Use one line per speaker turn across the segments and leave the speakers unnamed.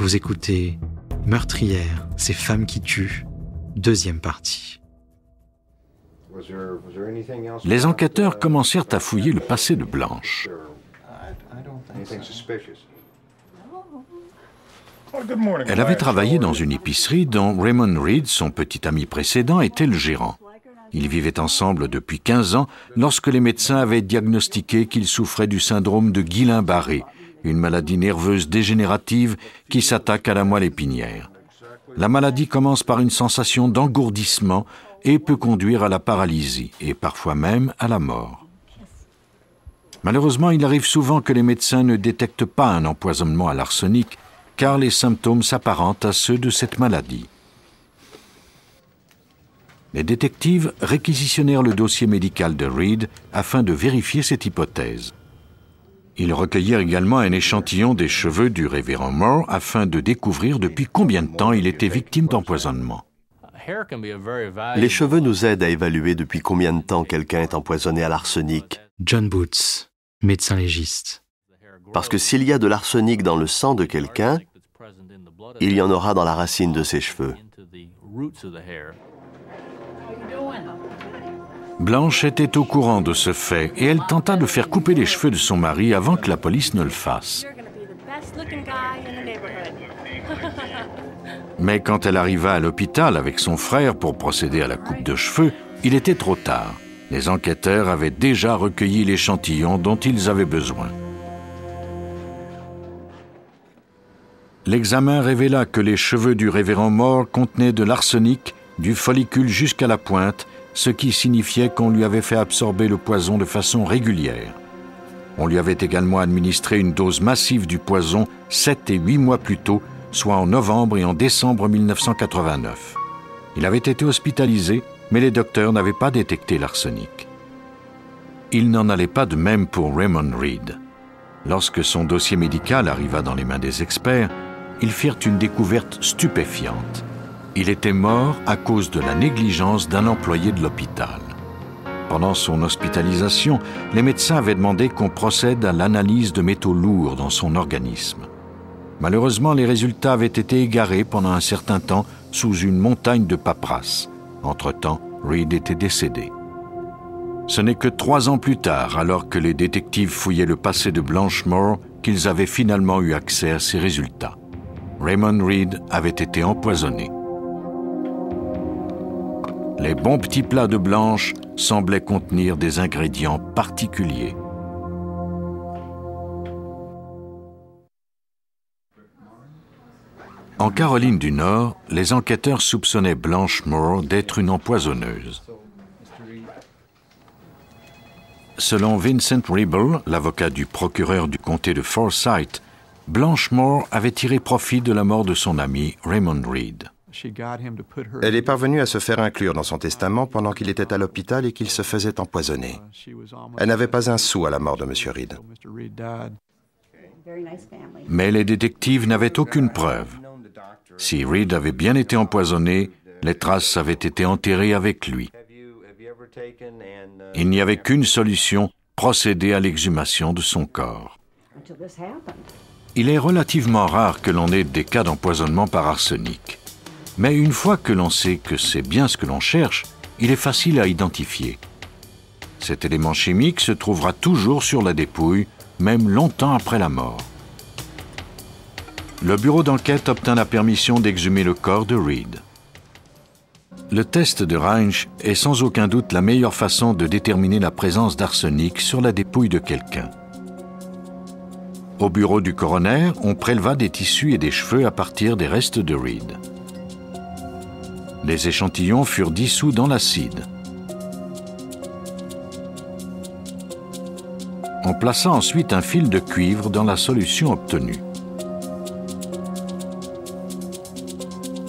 Vous écoutez Meurtrières, ces femmes qui tuent, deuxième partie.
Les enquêteurs commencèrent à fouiller le passé de Blanche. Elle avait travaillé dans une épicerie dont Raymond Reed, son petit ami précédent, était le gérant. Ils vivaient ensemble depuis 15 ans lorsque les médecins avaient diagnostiqué qu'il souffrait du syndrome de Guillain-Barré, une maladie nerveuse dégénérative qui s'attaque à la moelle épinière. La maladie commence par une sensation d'engourdissement et peut conduire à la paralysie et parfois même à la mort. Malheureusement, il arrive souvent que les médecins ne détectent pas un empoisonnement à l'arsenic car les symptômes s'apparentent à ceux de cette maladie. Les détectives réquisitionnèrent le dossier médical de Reed afin de vérifier cette hypothèse. Ils recueillirent également un échantillon des cheveux du révérend Moore afin de découvrir depuis combien de temps il était victime d'empoisonnement.
Les cheveux nous aident à évaluer depuis combien de temps quelqu'un est empoisonné à l'arsenic.
John Boots, médecin légiste.
Parce que s'il y a de l'arsenic dans le sang de quelqu'un, il y en aura dans la racine de ses cheveux.
Blanche était au courant de ce fait et elle tenta de faire couper les cheveux de son mari avant que la police ne le fasse. Mais quand elle arriva à l'hôpital avec son frère pour procéder à la coupe de cheveux, il était trop tard. Les enquêteurs avaient déjà recueilli l'échantillon dont ils avaient besoin. L'examen révéla que les cheveux du révérend Moore contenaient de l'arsenic, du follicule jusqu'à la pointe, ce qui signifiait qu'on lui avait fait absorber le poison de façon régulière. On lui avait également administré une dose massive du poison 7 et 8 mois plus tôt, soit en novembre et en décembre 1989. Il avait été hospitalisé, mais les docteurs n'avaient pas détecté l'arsenic. Il n'en allait pas de même pour Raymond Reed. Lorsque son dossier médical arriva dans les mains des experts, ils firent une découverte stupéfiante. Il était mort à cause de la négligence d'un employé de l'hôpital. Pendant son hospitalisation, les médecins avaient demandé qu'on procède à l'analyse de métaux lourds dans son organisme. Malheureusement, les résultats avaient été égarés pendant un certain temps sous une montagne de paperasse. Entre-temps, Reed était décédé. Ce n'est que 3 ans plus tard, alors que les détectives fouillaient le passé de Blanche Moore, qu'ils avaient finalement eu accès à ces résultats. Raymond Reed avait été empoisonné. Les bons petits plats de Blanche semblaient contenir des ingrédients particuliers. En Caroline du Nord, les enquêteurs soupçonnaient Blanche Moore d'être une empoisonneuse. Selon Vincent Ribble, l'avocat du procureur du comté de Forsyth, Blanche Moore avait tiré profit de la mort de son ami Raymond Reed.
Elle est parvenue à se faire inclure dans son testament pendant qu'il était à l'hôpital et qu'il se faisait empoisonner. Elle n'avait pas un sou à la mort de M. Reed.
Mais les détectives n'avaient aucune preuve. Si Reed avait bien été empoisonné, les traces avaient été enterrées avec lui. Il n'y avait qu'une solution, procéder à l'exhumation de son corps. Il est relativement rare que l'on ait des cas d'empoisonnement par arsenic. Mais une fois que l'on sait que c'est bien ce que l'on cherche, il est facile à identifier. Cet élément chimique se trouvera toujours sur la dépouille, même longtemps après la mort. Le bureau d'enquête obtint la permission d'exhumer le corps de Reed. Le test de Reinsch est sans aucun doute la meilleure façon de déterminer la présence d'arsenic sur la dépouille de quelqu'un. Au bureau du coroner, on préleva des tissus et des cheveux à partir des restes de Reed. Les échantillons furent dissous dans l'acide. On plaça ensuite un fil de cuivre dans la solution obtenue.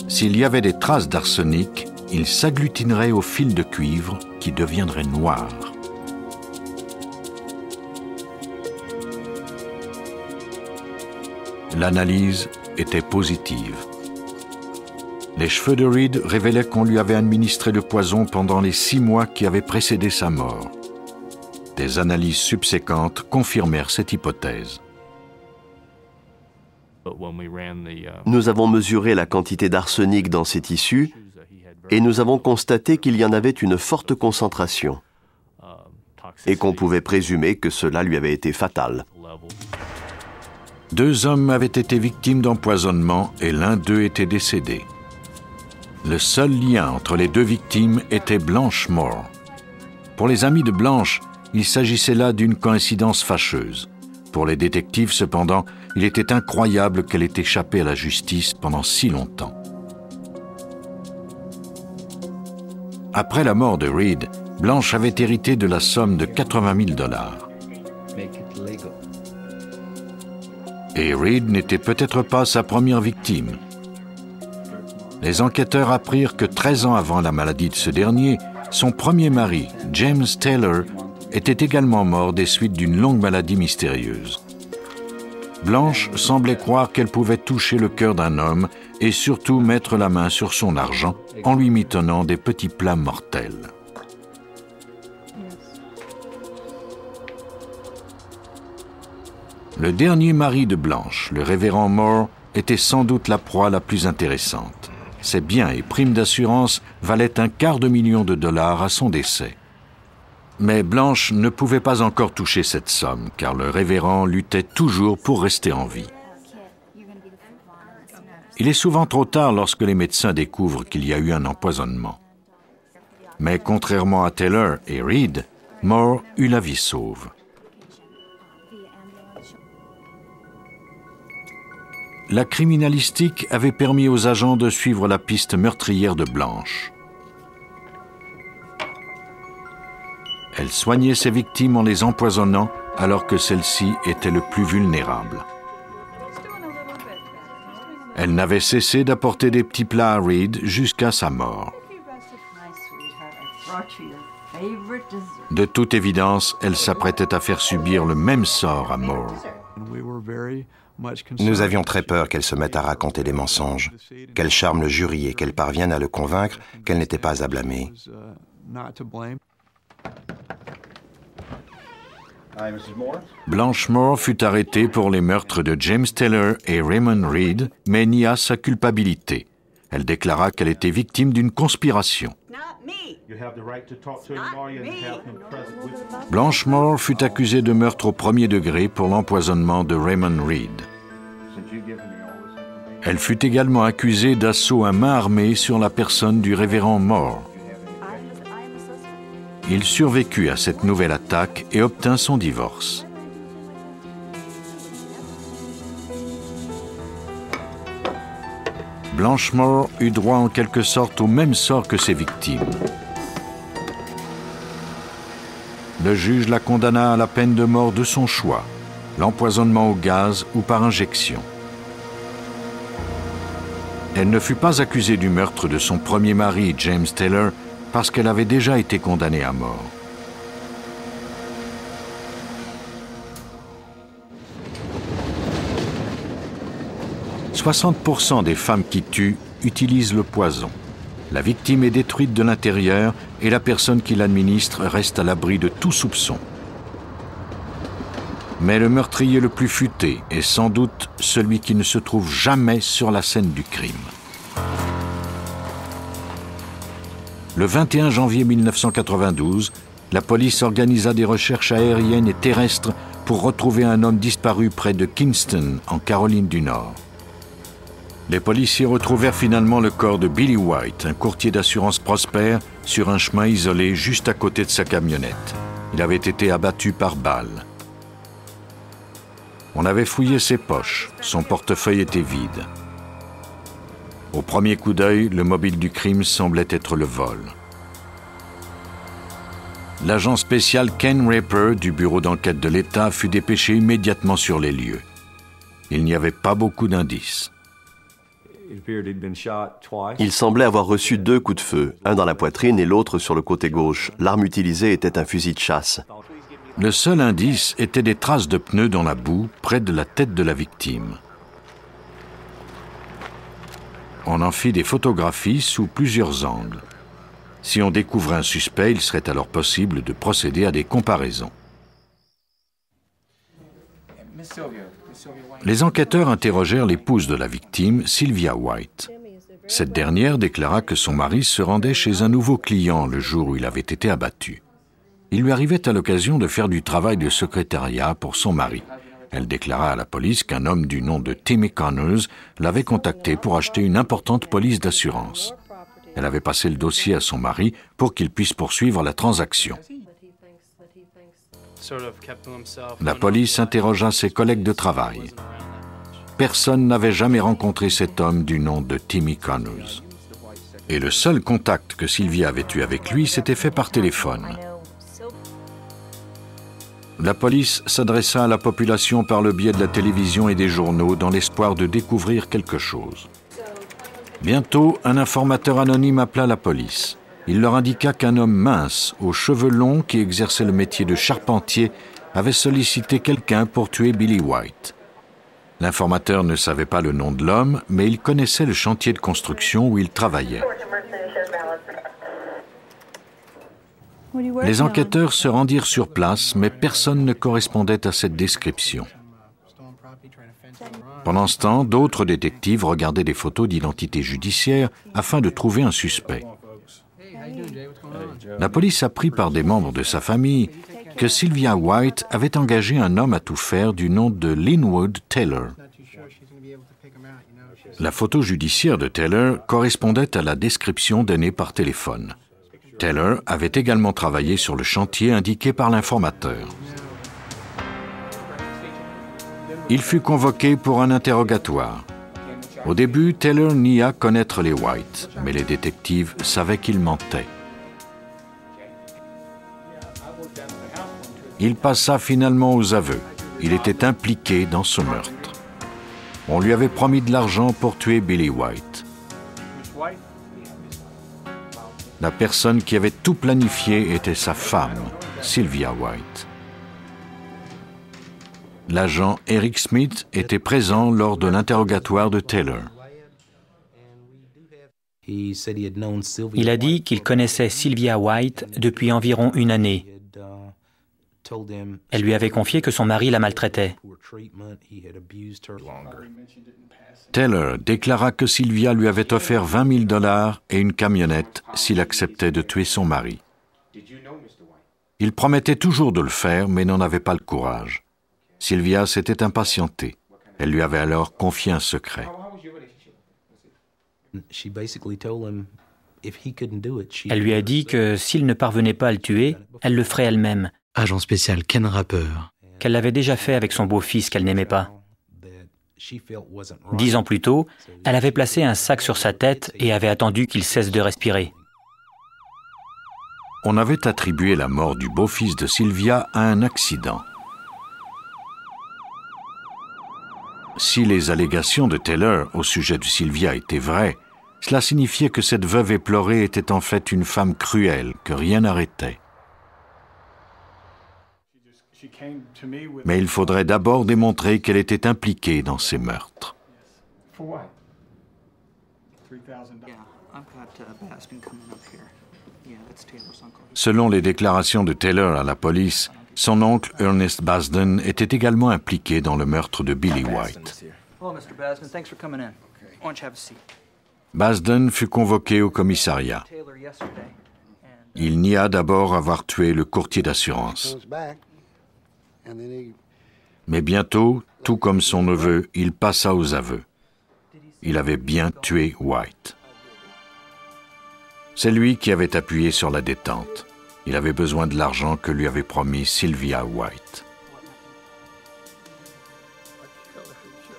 S'il y avait des traces d'arsenic, il s'agglutinerait au fil de cuivre qui deviendrait noir. L'analyse était positive. Les cheveux de Reed révélaient qu'on lui avait administré le poison pendant les 6 mois qui avaient précédé sa mort. Des analyses subséquentes confirmèrent cette hypothèse.
Nous avons mesuré la quantité d'arsenic dans ses tissus et nous avons constaté qu'il y en avait une forte concentration et qu'on pouvait présumer que cela lui avait été fatal.
2 hommes avaient été victimes d'empoisonnement et l'un d'eux était décédé. Le seul lien entre les 2 victimes était Blanche Moore. Pour les amis de Blanche, il s'agissait là d'une coïncidence fâcheuse. Pour les détectives, cependant, il était incroyable qu'elle ait échappé à la justice pendant si longtemps. Après la mort de Reed, Blanche avait hérité de la somme de 80 000 $. Et Reed n'était peut-être pas sa première victime. Les enquêteurs apprirent que 13 ans avant la maladie de ce dernier, son premier mari, James Taylor, était également mort des suites d'une longue maladie mystérieuse. Blanche semblait croire qu'elle pouvait toucher le cœur d'un homme et surtout mettre la main sur son argent en lui mitonnant des petits plats mortels. Le dernier mari de Blanche, le révérend Moore, était sans doute la proie la plus intéressante. Ses biens et primes d'assurance valaient $250 000 à son décès. Mais Blanche ne pouvait pas encore toucher cette somme, car le révérend luttait toujours pour rester en vie. Il est souvent trop tard lorsque les médecins découvrent qu'il y a eu un empoisonnement. Mais contrairement à Taylor et Reed, Moore eut la vie sauve. La criminalistique avait permis aux agents de suivre la piste meurtrière de Blanche. Elle soignait ses victimes en les empoisonnant alors que celles-ci étaient le plus vulnérables. Elle n'avait cessé d'apporter des petits plats à Reed jusqu'à sa mort. De toute évidence, elle s'apprêtait à faire subir le même sort à Moore.
Nous avions très peur qu'elle se mette à raconter des mensonges, qu'elle charme le jury et qu'elle parvienne à le convaincre qu'elle n'était pas à blâmer.
Blanche Moore fut arrêtée pour les meurtres de James Taylor et Raymond Reed, mais nia sa culpabilité. Elle déclara qu'elle était victime d'une conspiration. Blanche Moore fut accusée de meurtre au 1er degré pour l'empoisonnement de Raymond Reed. Elle fut également accusée d'assaut à main armée sur la personne du révérend Moore. Il survécut à cette nouvelle attaque et obtint son divorce. Blanche Moore eut droit en quelque sorte au même sort que ses victimes. Le juge la condamna à la peine de mort de son choix, l'empoisonnement au gaz ou par injection. Elle ne fut pas accusée du meurtre de son premier mari, James Taylor, parce qu'elle avait déjà été condamnée à mort. « 60% des femmes qui tuent utilisent le poison. La victime est détruite de l'intérieur et la personne qui l'administre reste à l'abri de tout soupçon. Mais le meurtrier le plus futé est sans doute celui qui ne se trouve jamais sur la scène du crime. Le 21 janvier 1992, la police organisa des recherches aériennes et terrestres pour retrouver un homme disparu près de Kingston, en Caroline du Nord. Les policiers retrouvèrent finalement le corps de Billy White, un courtier d'assurance prospère, sur un chemin isolé juste à côté de sa camionnette. Il avait été abattu par balle. On avait fouillé ses poches, son portefeuille était vide. Au premier coup d'œil, le mobile du crime semblait être le vol. L'agent spécial Ken Raper du bureau d'enquête de l'État fut dépêché immédiatement sur les lieux. Il n'y avait pas beaucoup d'indices.
Il semblait avoir reçu 2 coups de feu, un dans la poitrine et l'autre sur le côté gauche. L'arme utilisée était un fusil de chasse.
Le seul indice était des traces de pneus dans la boue près de la tête de la victime. On en fit des photographies sous plusieurs angles. Si on découvrait un suspect, il serait alors possible de procéder à des comparaisons. Les enquêteurs interrogèrent l'épouse de la victime, Sylvia White. Cette dernière déclara que son mari se rendait chez un nouveau client le jour où il avait été abattu. Il lui arrivait à l'occasion de faire du travail de secrétariat pour son mari. Elle déclara à la police qu'un homme du nom de Timmy Connors l'avait contacté pour acheter une importante police d'assurance. Elle avait passé le dossier à son mari pour qu'il puisse poursuivre la transaction. La police interrogea ses collègues de travail. Personne n'avait jamais rencontré cet homme du nom de Timmy Connors. Et le seul contact que Sylvia avait eu avec lui s'était fait par téléphone. La police s'adressa à la population par le biais de la télévision et des journaux dans l'espoir de découvrir quelque chose. Bientôt, un informateur anonyme appela la police. Il leur indiqua qu'un homme mince, aux cheveux longs, qui exerçait le métier de charpentier, avait sollicité quelqu'un pour tuer Billy White. L'informateur ne savait pas le nom de l'homme, mais il connaissait le chantier de construction où il travaillait. Les enquêteurs se rendirent sur place, mais personne ne correspondait à cette description. Pendant ce temps, d'autres détectives regardaient des photos d'identité judiciaire afin de trouver un suspect. La police apprit par des membres de sa famille que Sylvia White avait engagé un homme à tout faire du nom de Linwood Taylor. La photo judiciaire de Taylor correspondait à la description donnée par téléphone. Taylor avait également travaillé sur le chantier indiqué par l'informateur. Il fut convoqué pour un interrogatoire. Au début, Taylor nia connaître les White, mais les détectives savaient qu'il mentait. Il passa finalement aux aveux. Il était impliqué dans ce meurtre. On lui avait promis de l'argent pour tuer Billy White. La personne qui avait tout planifié était sa femme, Sylvia White. L'agent Eric Smith était présent lors de l'interrogatoire de Taylor.
Il a dit qu'il connaissait Sylvia White depuis environ une année. Elle lui avait confié que son mari la maltraitait.
Taylor déclara que Sylvia lui avait offert $20 000 et une camionnette s'il acceptait de tuer son mari. Il promettait toujours de le faire, mais n'en avait pas le courage. Sylvia s'était impatientée. Elle lui avait alors confié un secret.
Elle lui a dit que s'il ne parvenait pas à le tuer, elle le ferait elle-même.
Agent spécial Ken Rapper.
Qu'elle l'avait déjà fait avec son beau-fils qu'elle n'aimait pas. 10 ans plus tôt, elle avait placé un sac sur sa tête et avait attendu qu'il cesse de respirer.
On avait attribué la mort du beau-fils de Sylvia à un accident. Si les allégations de Taylor au sujet de Sylvia étaient vraies, cela signifiait que cette veuve éplorée était en fait une femme cruelle que rien n'arrêtait. Mais il faudrait d'abord démontrer qu'elle était impliquée dans ces meurtres. Selon les déclarations de Taylor à la police, son oncle Ernest Basden était également impliqué dans le meurtre de Billy White. Basden fut convoqué au commissariat. Il nia d'abord avoir tué le courtier d'assurance. Mais bientôt, tout comme son neveu, il passa aux aveux. Il avait bien tué White. C'est lui qui avait appuyé sur la détente. Il avait besoin de l'argent que lui avait promis Sylvia White.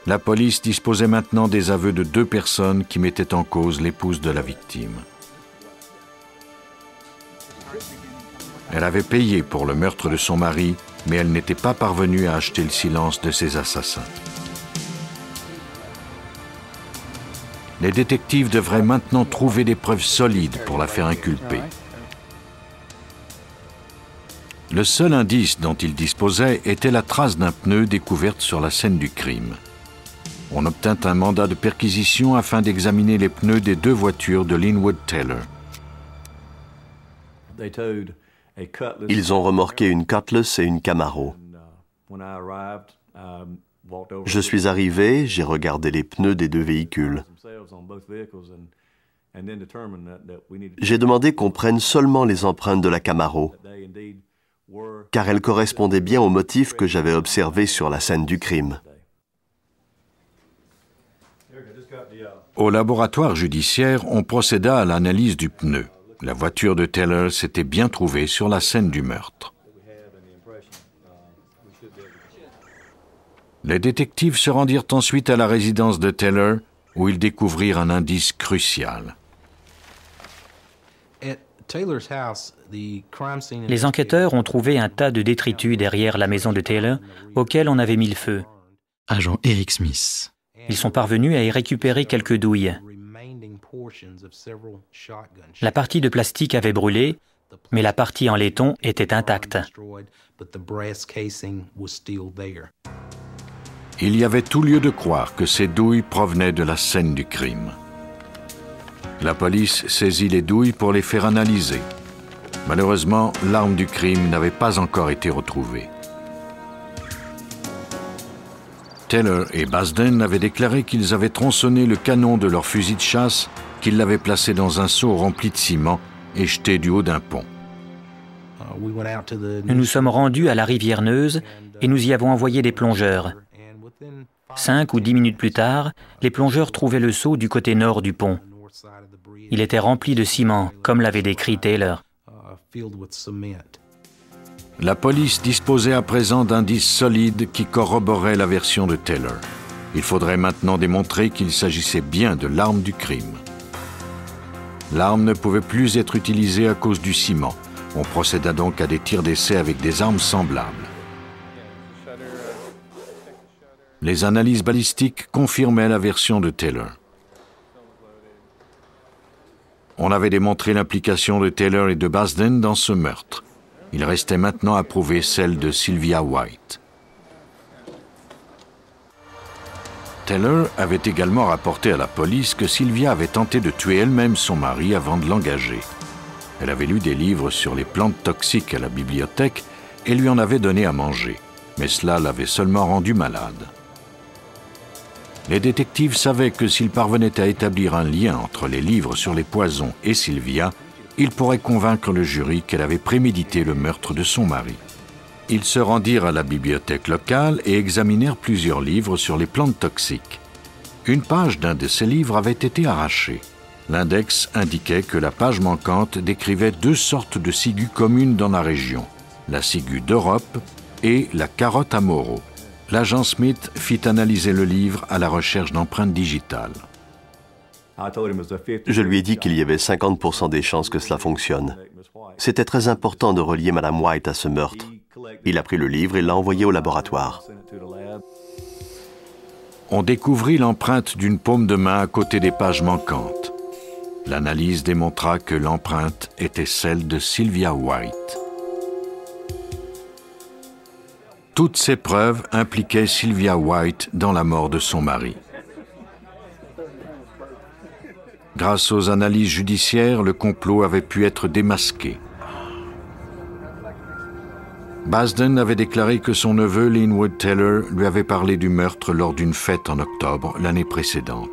La police disposait maintenant des aveux de 2 personnes qui mettaient en cause l'épouse de la victime. Elle avait payé pour le meurtre de son mari, mais elle n'était pas parvenue à acheter le silence de ses assassins. Les détectives devraient maintenant trouver des preuves solides pour la faire inculper. Le seul indice dont ils disposaient était la trace d'un pneu découverte sur la scène du crime. On obtint un mandat de perquisition afin d'examiner les pneus des 2 voitures de Linwood Taylor.
Ils ont remorqué une Cutlass et une Camaro. Je suis arrivé, j'ai regardé les pneus des deux véhicules. J'ai demandé qu'on prenne seulement les empreintes de la Camaro, car elles correspondaient bien aux motifs que j'avais observés sur la scène du crime.
Au laboratoire judiciaire, on procéda à l'analyse du pneu. La voiture de Taylor s'était bien trouvée sur la scène du meurtre. Les détectives se rendirent ensuite à la résidence de Taylor, où ils découvrirent un indice crucial.
Les enquêteurs ont trouvé un tas de détritus derrière la maison de Taylor, auquel on avait mis le feu.
Agent Eric Smith.
Ils sont parvenus à y récupérer quelques douilles. La partie de plastique avait brûlé, mais la partie en laiton était intacte.
Il y avait tout lieu de croire que ces douilles provenaient de la scène du crime. La police saisit les douilles pour les faire analyser. Malheureusement, l'arme du crime n'avait pas encore été retrouvée. Taylor et Basden avaient déclaré qu'ils avaient tronçonné le canon de leur fusil de chasse, qu'ils l'avaient placé dans un seau rempli de ciment et jeté du haut d'un pont.
Nous nous sommes rendus à la rivière Neuse et nous y avons envoyé des plongeurs. 5 ou 10 minutes plus tard, les plongeurs trouvaient le seau du côté nord du pont. Il était rempli de ciment, comme l'avait décrit Taylor.
La police disposait à présent d'indices solides qui corroboraient la version de Taylor. Il faudrait maintenant démontrer qu'il s'agissait bien de l'arme du crime. L'arme ne pouvait plus être utilisée à cause du ciment. On procéda donc à des tirs d'essai avec des armes semblables. Les analyses balistiques confirmaient la version de Taylor. On avait démontré l'implication de Taylor et de Basden dans ce meurtre. Il restait maintenant à prouver celle de Sylvia White. Taylor avait également rapporté à la police que Sylvia avait tenté de tuer elle-même son mari avant de l'engager. Elle avait lu des livres sur les plantes toxiques à la bibliothèque et lui en avait donné à manger, mais cela l'avait seulement rendue malade. Les détectives savaient que s'ils parvenaient à établir un lien entre les livres sur les poisons et Sylvia, ils pourraient convaincre le jury qu'elle avait prémédité le meurtre de son mari. Ils se rendirent à la bibliothèque locale et examinèrent plusieurs livres sur les plantes toxiques. Une page d'un de ces livres avait été arrachée. L'index indiquait que la page manquante décrivait 2 sortes de ciguës communes dans la région, la ciguë d'Europe et la carotte à Moreau. L'agent Smith fit analyser le livre à la recherche d'empreintes digitales.
Je lui ai dit qu'il y avait 50% des chances que cela fonctionne. C'était très important de relier Mme White à ce meurtre. Il a pris le livre et l'a envoyé au laboratoire.
On découvrit l'empreinte d'une paume de main à côté des pages manquantes. L'analyse démontra que l'empreinte était celle de Sylvia White. Toutes ces preuves impliquaient Sylvia White dans la mort de son mari. Grâce aux analyses judiciaires, le complot avait pu être démasqué. Basden avait déclaré que son neveu Linwood Taylor lui avait parlé du meurtre lors d'une fête en octobre l'année précédente.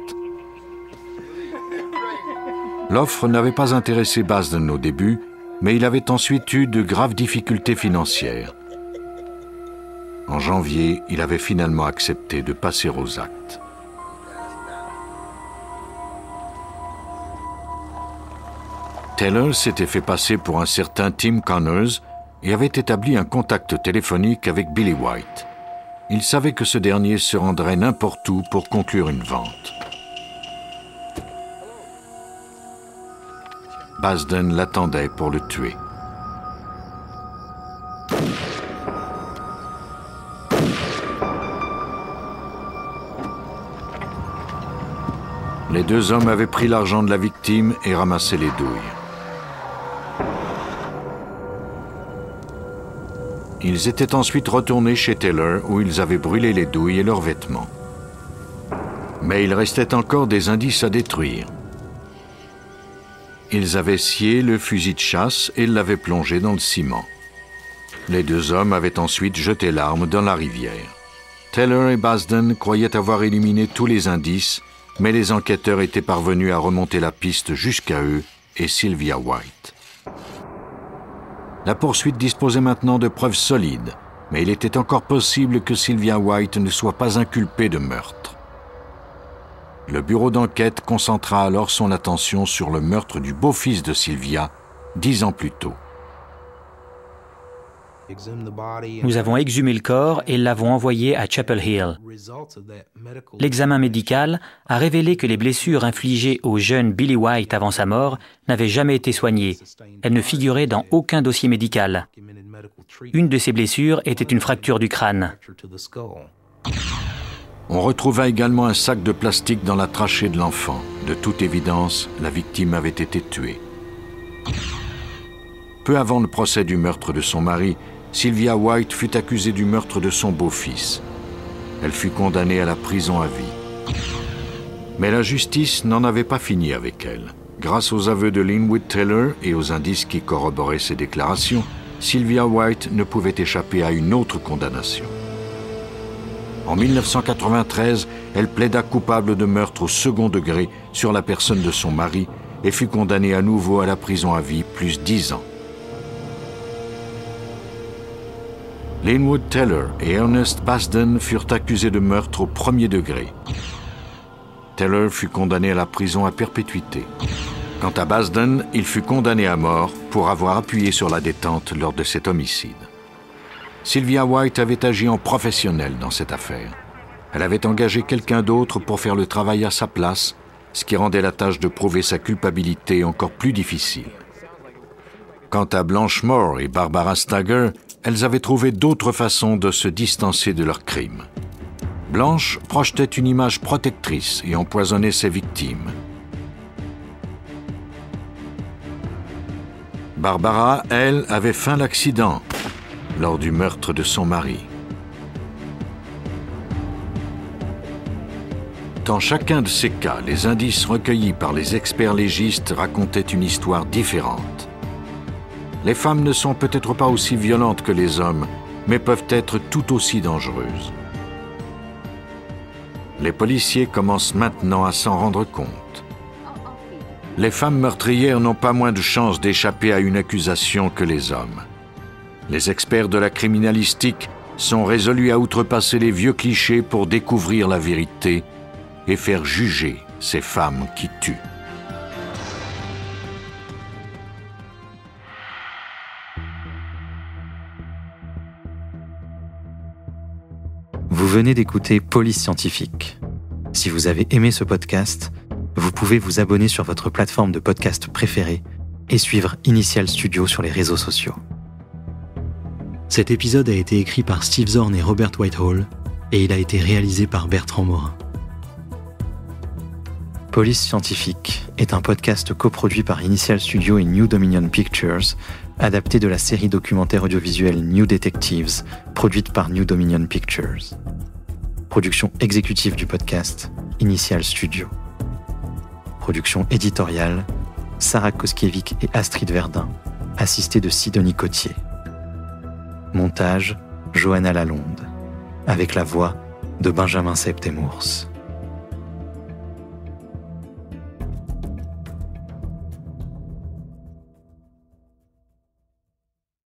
L'offre n'avait pas intéressé Basden au début, mais il avait ensuite eu de graves difficultés financières. En janvier, il avait finalement accepté de passer aux actes. Taylor s'était fait passer pour un certain Tim Connors et avait établi un contact téléphonique avec Billy White. Il savait que ce dernier se rendrait n'importe où pour conclure une vente. Basden l'attendait pour le tuer. Les 2 hommes avaient pris l'argent de la victime et ramassé les douilles. Ils étaient ensuite retournés chez Taylor où ils avaient brûlé les douilles et leurs vêtements. Mais il restait encore des indices à détruire. Ils avaient scié le fusil de chasse et l'avaient plongé dans le ciment. Les 2 hommes avaient ensuite jeté l'arme dans la rivière. Teller et Basden croyaient avoir éliminé tous les indices, mais les enquêteurs étaient parvenus à remonter la piste jusqu'à eux et Sylvia White. La poursuite disposait maintenant de preuves solides, mais il était encore possible que Sylvia White ne soit pas inculpée de meurtre. Le bureau d'enquête concentra alors son attention sur le meurtre du beau-fils de Sylvia, 10 ans plus tôt.
Nous avons exhumé le corps et l'avons envoyé à Chapel Hill. L'examen médical a révélé que les blessures infligées au jeune Billy White avant sa mort n'avaient jamais été soignées. Elles ne figuraient dans aucun dossier médical. Une de ces blessures était une fracture du crâne.
On retrouva également un sac de plastique dans la trachée de l'enfant. De toute évidence, la victime avait été tuée. Peu avant le procès du meurtre de son mari, Sylvia White fut accusée du meurtre de son beau-fils. Elle fut condamnée à la prison à vie. Mais la justice n'en avait pas fini avec elle. Grâce aux aveux de Linwood Teller et aux indices qui corroboraient ses déclarations, Sylvia White ne pouvait échapper à une autre condamnation. En 1993, elle plaida coupable de meurtre au second degré sur la personne de son mari et fut condamnée à nouveau à la prison à vie plus 10 ans. Linwood Teller et Ernest Basden furent accusés de meurtre au premier degré. Teller fut condamné à la prison à perpétuité. Quant à Basden, il fut condamné à mort pour avoir appuyé sur la détente lors de cet homicide. Sylvia White avait agi en professionnelle dans cette affaire. Elle avait engagé quelqu'un d'autre pour faire le travail à sa place, ce qui rendait la tâche de prouver sa culpabilité encore plus difficile. Quant à Blanche Moore et Barbara Stager, elles avaient trouvé d'autres façons de se distancer de leurs crimes. Blanche projetait une image protectrice et empoisonnait ses victimes. Barbara, elle, avait feint l'accident lors du meurtre de son mari. Dans chacun de ces cas, les indices recueillis par les experts légistes racontaient une histoire différente. Les femmes ne sont peut-être pas aussi violentes que les hommes, mais peuvent être tout aussi dangereuses. Les policiers commencent maintenant à s'en rendre compte. Les femmes meurtrières n'ont pas moins de chances d'échapper à une accusation que les hommes. Les experts de la criminalistique sont résolus à outrepasser les vieux clichés pour découvrir la vérité et faire juger ces femmes qui tuent.
Vous venez d'écouter Police Scientifique. Si vous avez aimé ce podcast, vous pouvez vous abonner sur votre plateforme de podcast préférée et suivre Initial Studio sur les réseaux sociaux. Cet épisode a été écrit par Steve Zorn et Robert Whitehall et il a été réalisé par Bertrand Morin. Police Scientifique est un podcast coproduit par Initial Studio et New Dominion Pictures, adapté de la série documentaire audiovisuelle New Detectives, produite par New Dominion Pictures. Production exécutive du podcast, Initial Studio. Production éditoriale, Sarah Koskiewicz et Astrid Verdun, assistée de Sidonie Cotier. Montage, Johanna Lalonde, avec la voix de Benjamin Septemours.